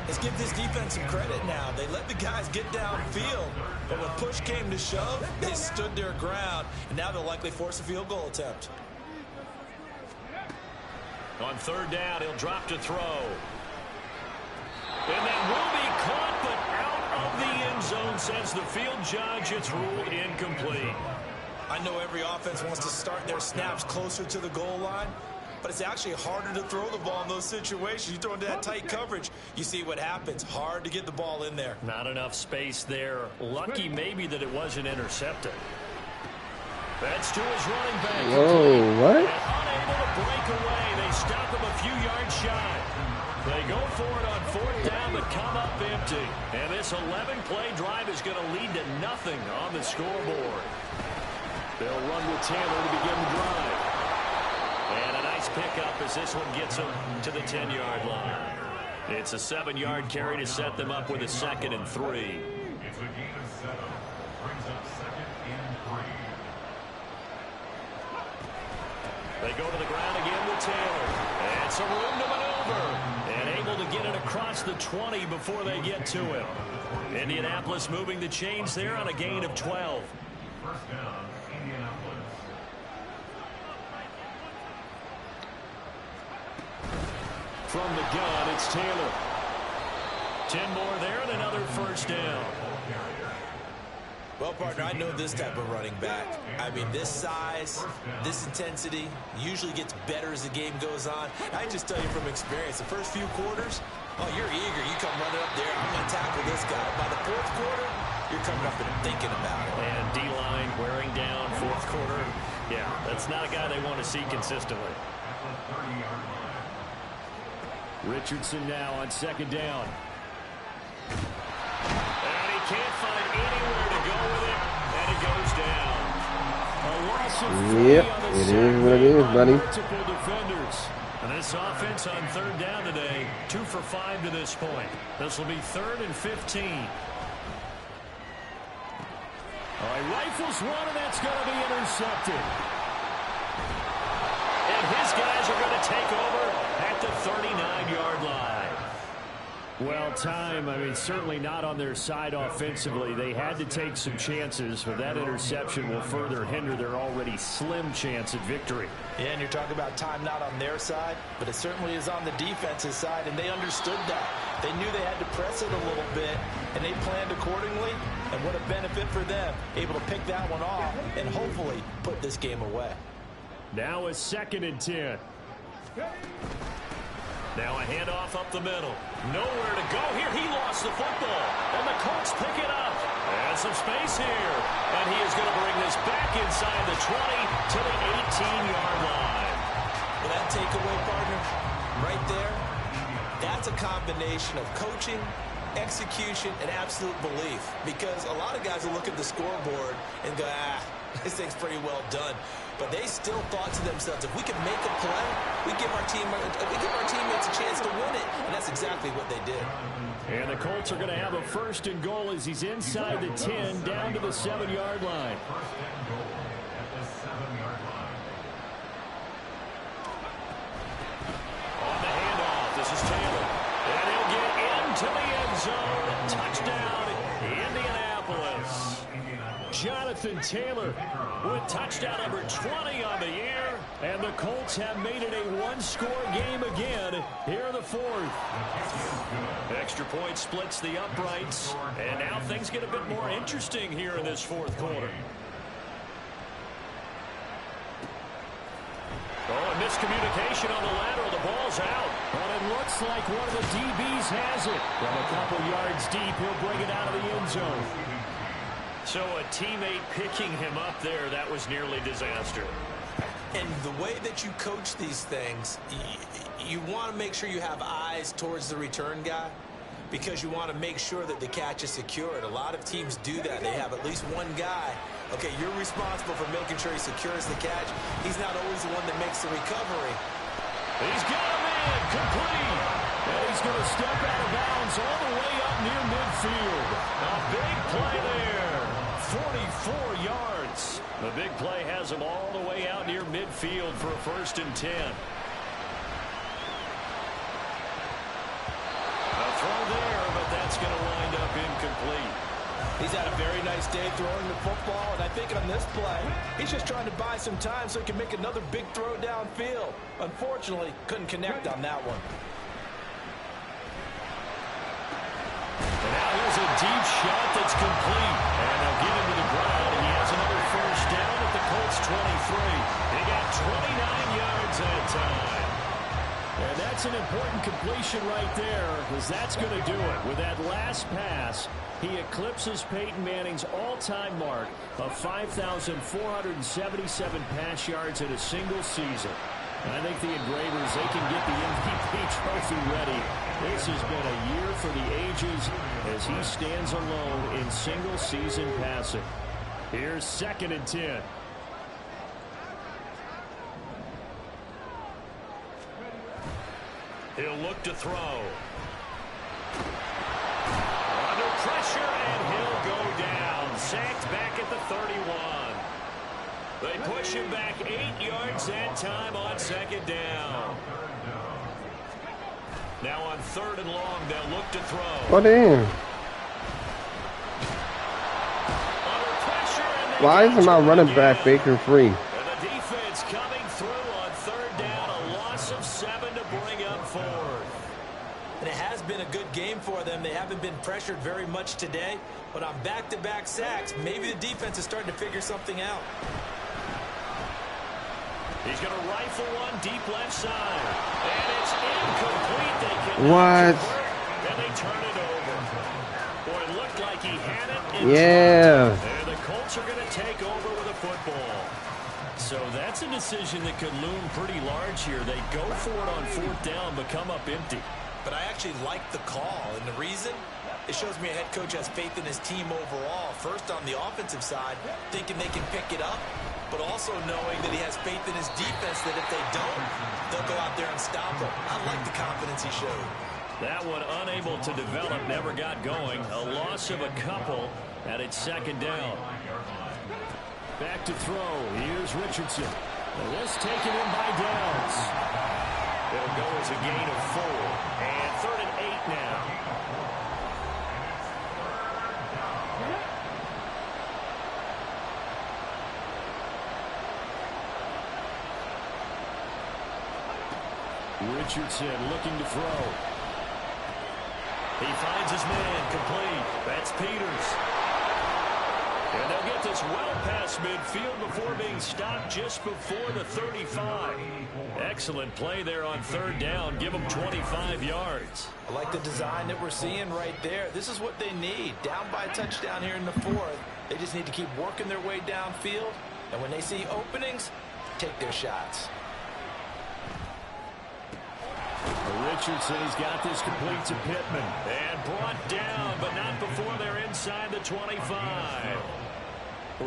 Let's give this defense some credit now. They let the guys get downfield, but when push came to shove, they stood their ground, and now they'll likely force a field goal attempt. On 3rd down, he'll drop to throw. And that will be caught, but out of the end zone, says the field judge. It's ruled incomplete. I know every offense wants to start their snaps closer to the goal line, but it's actually harder to throw the ball in those situations. You throw into that tight coverage, you see what happens. Hard to get the ball in there. Not enough space there. Lucky maybe that it wasn't intercepted. That's to his running back. Whoa, what? Unable to break away. They stop him a few yards shy. They go for it on 4th down, but come up empty. And this 11-play drive is going to lead to nothing on the scoreboard. They'll run with Taylor to begin the drive. And a nice pickup as this one gets them to the 10-yard line. It's a 7-yard carry to set them up with a 2nd and 3. It's a gain of 7. Brings up 2nd and 3. They go to the ground again with Taylor. And some room to maneuver. And able to get it across the 20 before they get to him. Indianapolis moving the chains there on a gain of 12. First down, Indianapolis. From the gun, it's Taylor. 10 more there and another 1st down. Well, partner, I know this type of running back. I mean, this size, this intensity usually gets better as the game goes on. I just tell you from experience, the first few quarters, oh, you're eager. You come running up there, I'm going to tackle this guy. By the fourth quarter, you're coming up and thinking about it. And D-line wearing down fourth quarter. Yeah, that's not a guy they want to see consistently. Richardson now on second down. And he can't find anywhere to go with it, and it goes down. A loss of 3 Yep, on the it sack is what it is, buddy. multiple defenders. And this offense on third down today, 2 for 5 to this point. This will be 3rd and 15. All right, rifles one, and that's going to be intercepted. And his guys are going to take over at the 39-yard line. Well, time, I mean, certainly not on their side offensively. They had to take some chances, but that interception will further hinder their already slim chance at victory. Yeah, and you're talking about time not on their side, but it certainly is on the defense's side, and they understood that. They knew they had to press it a little bit, and they planned accordingly, and what a benefit for them, able to pick that one off and hopefully put this game away. Now a 2nd and 10. Now a handoff up the middle. Nowhere to go here. He lost the football. And the Colts pick it up. And some space here. And he is going to bring this back inside the 20 to the 18-yard line. Well, that takeaway, partner, right there, that's a combination of coaching, execution, and absolute belief. Because a lot of guys will look at the scoreboard and go, this thing's pretty well done. But they still thought to themselves, if we can make a play, we give our teammates a chance to win it. And that's exactly what they did. And the Colts are going to have a 1st and goal as he's inside the 10, down to the 7-yard line. On the handoff, this is Taylor. And he'll get into the end zone. Touchdown, Indianapolis. Jonathan Taylor with touchdown number 20 on the year. And the Colts have made it a one-score game again here in the 4th. Extra point splits the uprights. And now things get a bit more interesting here in this 4th quarter. Oh, a miscommunication on the lateral. The ball's out. But it looks like one of the DBs has it. From a couple yards deep, he'll bring it out of the end zone. So a teammate picking him up there, that was nearly disaster. And the way that you coach these things, you want to make sure you have eyes towards the return guy because you want to make sure that the catch is secured. A lot of teams do that. They have at least one guy. Okay, you're responsible for making sure he secures the catch. He's not always the one that makes the recovery. He's got him in, complete. And he's going to step out of bounds all the way up near midfield. A big play there. 44 yards. The big play has him all the way out near midfield for a 1st and 10. A throw there, but that's going to wind up incomplete. He's had a very nice day throwing the football, and I think on this play, he's just trying to buy some time so he can make another big throw downfield. Unfortunately, couldn't connect on that one. And now here's a deep shot that's complete. And they'll get him to the ground, and he has another 1st down at the Colts 23. They got 29 yards that time. And that's an important completion right there, because that's going to do it. With that last pass, he eclipses Peyton Manning's all-time mark of 5,477 pass yards in a single season. And I think the Engravers, they can get the MVP trophy ready. This has been a year for the ages as he stands alone in single-season passing. Here's 2nd and 10. He'll look to throw. Under pressure, and he'll go down. Sacked back at the 31. They push him back 8 yards that time on 2nd down. Now on 3rd and long, they'll look to throw. Oh, damn. Under pressure, and Why isn't my running back Baker free? And the defense coming through on 3rd down. A loss of 7 to bring up 4th. And it has been a good game for them. They haven't been pressured very much today. But on back-to-back sacks, maybe the defense is starting to figure something out. He's going to rifle one deep left side. And it's incomplete. They can What? And they turn it over. Boy, it looked like he had it. Yeah. And the Colts are going to take over with a football. So that's a decision that could loom pretty large here. They go for it on 4th down, but come up empty. But I actually like the call. And the reason? It shows me a head coach has faith in his team overall. First, on the offensive side, thinking they can pick it up, but also knowing that he has faith in his defense that if they don't, they'll go out there and stop them. I like the confidence he showed. That one unable to develop, never got going. A loss of a couple, and it's 2nd down. Back to throw. Here's Richardson. And this taken in by Downs. It'll go as a gain of 4. And 3rd and 8 now. Richardson looking to throw. He finds his man complete. That's Peters. And they'll get this well past midfield before being stopped just before the 35. Excellent play there on 3rd down. Give them 25 yards. I like the design that we're seeing right there. This is what they need. Down by a touchdown here in the 4th. They just need to keep working their way downfield. And when they see openings, take their shots. Richardson, he's got this complete to Pittman. And brought down, but not before they're inside the 25.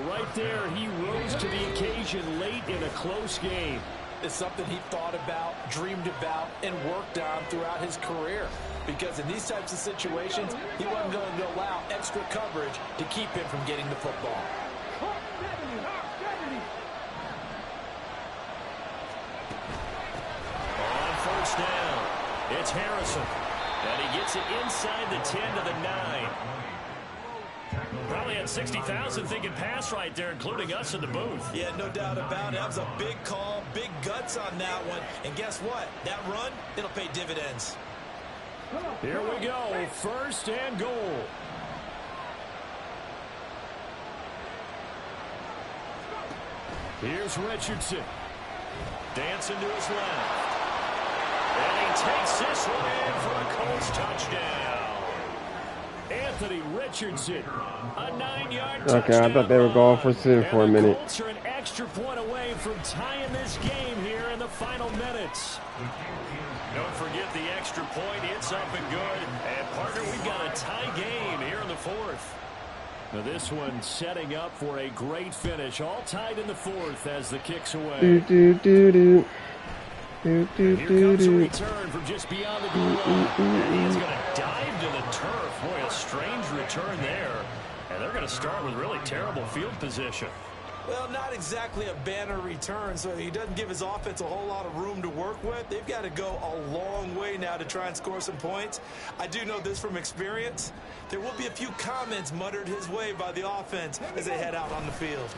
Right there, he rose to the occasion late in a close game. It's something he thought about, dreamed about, and worked on throughout his career. Because in these types of situations, he wasn't going to allow extra coverage to keep him from getting the football. On 1st down, it's Harrison. And he gets it inside the 10 to the 9. Probably had 60,000 thinking pass right there, including us in the booth. Yeah, no doubt about it. That was a big call, big guts on that one. And guess what? That run, it'll pay dividends. Here we go, 1st and goal. Here's Richardson. Dancing to his left. And he takes this one in for a Colts touchdown. Anthony Richardson, a 9-yard touchdown. Okay, I thought they were going for 6 for a minute. The Colts are an extra point away from tying this game here in the final minutes. Don't forget the extra point. It's up and good. And, partner, we've got a tie game here in the 4th. Now this one setting up for a great finish. All tied in the 4th as the kick's away. Do. Here comes a return from just beyond the goal line. And he is going to dive to the turf. Boy, a strange return there. And they're going to start with really terrible field position. Well, not exactly a banner return, so he doesn't give his offense a whole lot of room to work with. They've got to go a long way now to try and score some points. I do know this from experience. There will be a few comments muttered his way by the offense as they head out on the field.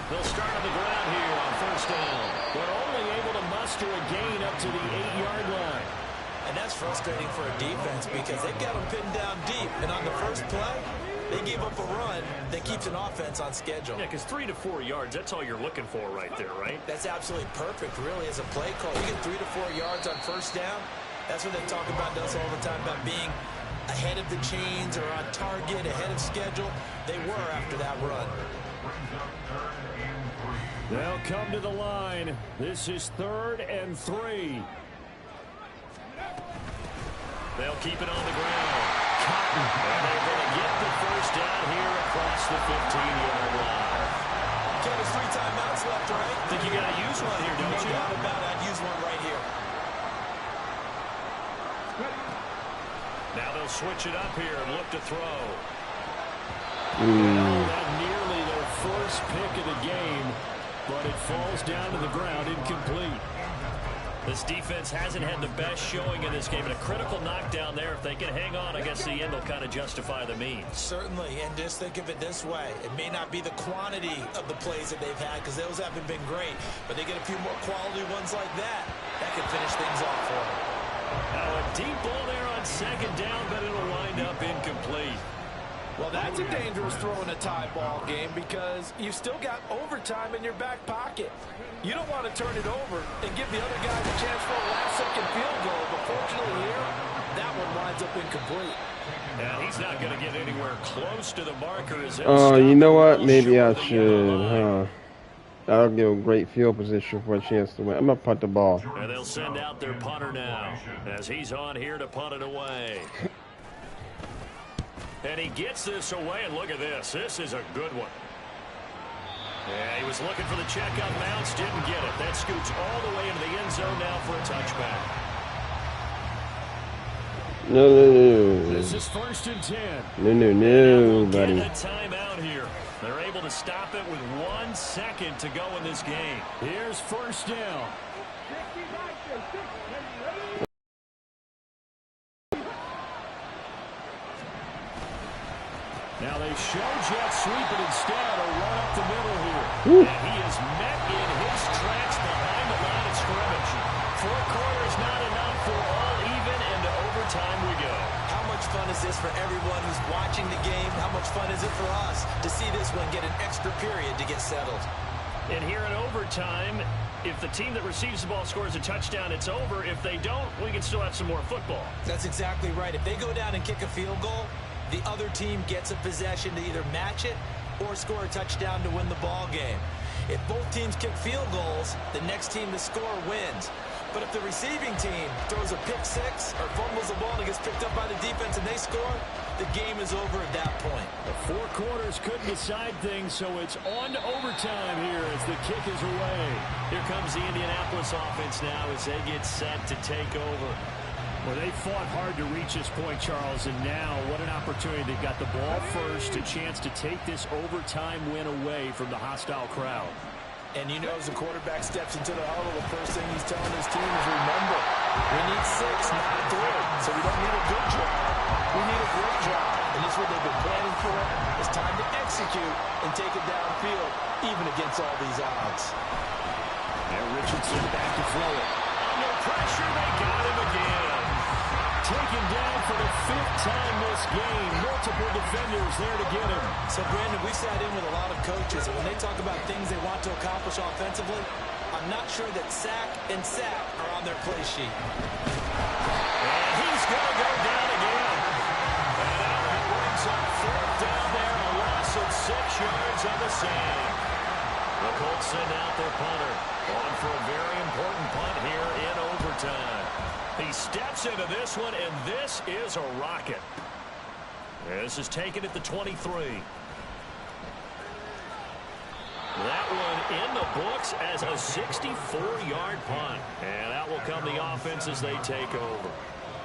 They'll start on the ground here on 1st down, but only able to muster a gain up to the 8-yard line. And that's frustrating for a defense because they've got them pinned down deep. And on the first play, they gave up a run that keeps an offense on schedule. Yeah, because 3 to 4 yards, that's all you're looking for right there, right? That's absolutely perfect, really, as a play call. You get 3 to 4 yards on 1st down. That's what they talk about us all the time, about being ahead of the chains or on target, ahead of schedule. They were after that run. They'll come to the line. This is 3rd and 3. They'll keep it on the ground. Cotton. And they're going to get the 1st down here across the 15-yard line. Okay, there's 3 timeouts left, right? Think you got to use one here, don't you? No doubt about it. I'd use one right here. Now they'll switch it up here and look to throw. Mm. Nearly their first pick of the game, but it falls down to the ground incomplete. This defense hasn't had the best showing in this game, and a critical knockdown there. If they can hang on, I guess the end will kind of justify the means. Certainly, and just think of it this way. It may not be the quantity of the plays that they've had, because those haven't been great, but they get a few more quality ones like that. That could finish things off for them. Now a deep ball there on second down, but it'll wind up incomplete. Well, that's a dangerous throw in a tie ball game because you've still got overtime in your back pocket. You don't want to turn it over and give the other guy the chance for a last-second field goal. But fortunately here, that one winds up incomplete. And he's not going to get anywhere close to the marker. Oh, you know what? Maybe I should, huh? That'll give a great field position for a chance to win. I'm going to punt the ball. And they'll send out their punter now as he's on here to punt it away. And he gets this away, and look at this. This is a good one. Yeah, he was looking for the checkup bounce, didn't get it. That scoots all the way into the end zone now for a touchback. No. This is 1st and 10. No, buddy. Get a timeout here. They're able to stop it with 1 second to go in this game. Here's 1st down. Now they show jet sweep, but instead a run up the middle here. And he is met in his tracks behind the line of scrimmage. 4 quarters not enough for all even, and to overtime we go. How much fun is this for everyone who's watching the game? How much fun is it for us to see this one get an extra period to get settled? And here in overtime, if the team that receives the ball scores a touchdown, it's over. If they don't, we can still have some more football. That's exactly right. If they go down and kick a field goal, the other team gets a possession to either match it or score a touchdown to win the ball game. If both teams kick field goals, the next team to score wins. But if the receiving team throws a pick six or fumbles the ball and it gets picked up by the defense and they score, the game is over at that point. The 4 quarters couldn't decide things, so it's on to overtime here as the kick is away. Here comes the Indianapolis offense now as they get set to take over. Well, they fought hard to reach this point, Charles, and now what an opportunity. They've got the ball first, a chance to take this overtime win away from the hostile crowd. And you know, as the quarterback steps into the huddle, the first thing he's telling his team is, remember, we need 6, not 3. So we don't need a good job. We need a great job. And this is what they've been planning for. It's time to execute and take it downfield, even against all these odds. And Richardson back to throw it. Under pressure, they got him again. Taken down for the 5th time this game. Multiple defenders there to get him. So, Brandon, we sat in with a lot of coaches, and when they talk about things they want to accomplish offensively, I'm not sure that sack and sack are on their play sheet. And he's going to go down again. And now that brings up 4th down there, a loss of 6 yards on the sand. The Colts send out their punter. On for a very important punt here in overtime. He steps into this one, and this is a rocket. This is taken at the 23. That one in the books as a 64-yard punt. And out will come the offense as they take over.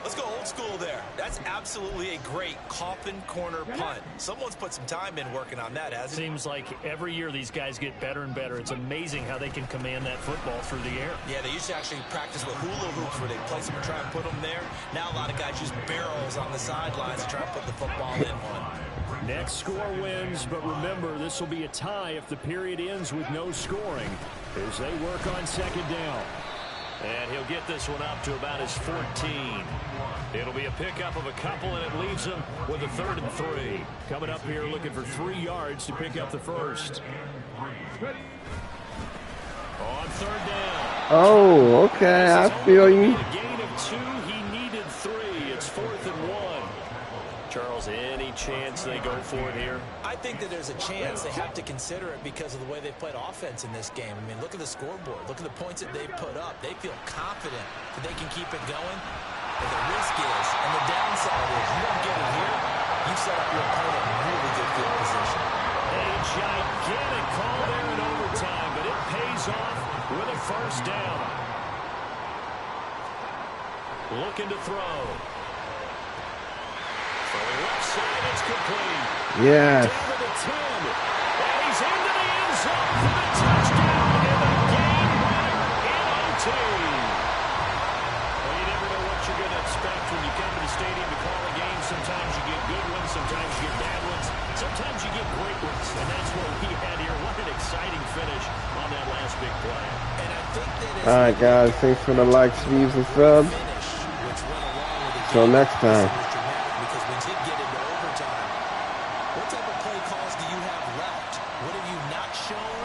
Let's go old school there. That's absolutely a great coffin corner punt. Someone's put some time in working on that, hasn't it? Seems like every year these guys get better and better. It's amazing how they can command that football through the air. Yeah, they used to actually practice with hula hoops where they place them and try and put them there. Now a lot of guys use barrels on the sidelines to try and put the football in one. Next score wins, but remember, this will be a tie if the period ends with no scoring as they work on 2nd down. And he'll get this one up to about his 14. It'll be a pickup of a couple, and it leaves him with a 3rd and 3. Coming up here looking for 3 yards to pick up the first. On 3rd down. Oh, okay, I feel you. A gain of 2, he needed 3. It's 4th and 1. Charles, any chance they go for it here? I think that there's a chance. They have to consider it because of the way they've played offense in this game. I mean, look at the scoreboard. Look at the points that they've put up. They feel confident that they can keep it going. But the risk is, and the downside is, you don't get it here, you set up your opponent in really good field position. A gigantic call there in overtime, but it pays off with a 1st down. Looking to throw. From the left side, it's complete. Yes. Down to the 10. And he's into the end zone for the touchdown and the game winner in OT. Well, you never know what you're going to expect when you come to the stadium to call a game. Sometimes you get good ones, sometimes you get bad ones, sometimes you get great ones. And that's what we had here. What an exciting finish on that last big play. And I think that all right, guys, thanks for the likes, views, and subs. which went along with the Till next time. Because we did get into overtime. What type of play calls do you have left? What have you not shown?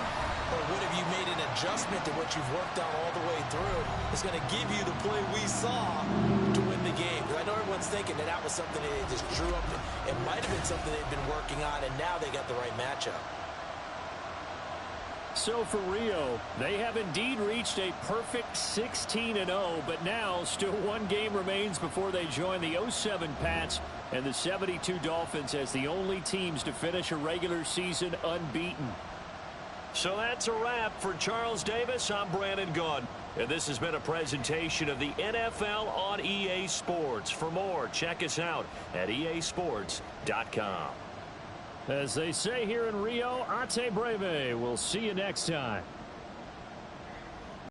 Or what have you made an adjustment to what you've worked on all the way through? It's going to give you the play we saw to win the game. Because I know everyone's thinking that that was something that they just drew up. It might have been something they've been working on, and now they got the right matchup. So for Rio, they have indeed reached a perfect 16-0, but now still one game remains before they join the 07 Pats and the 72 Dolphins as the only teams to finish a regular season unbeaten. So that's a wrap. For Charles Davis, I'm Brandon Gunn, and this has been a presentation of the NFL on EA Sports. For more, check us out at easports.com. As they say here in Rio, Ate Breve. We'll see you next time.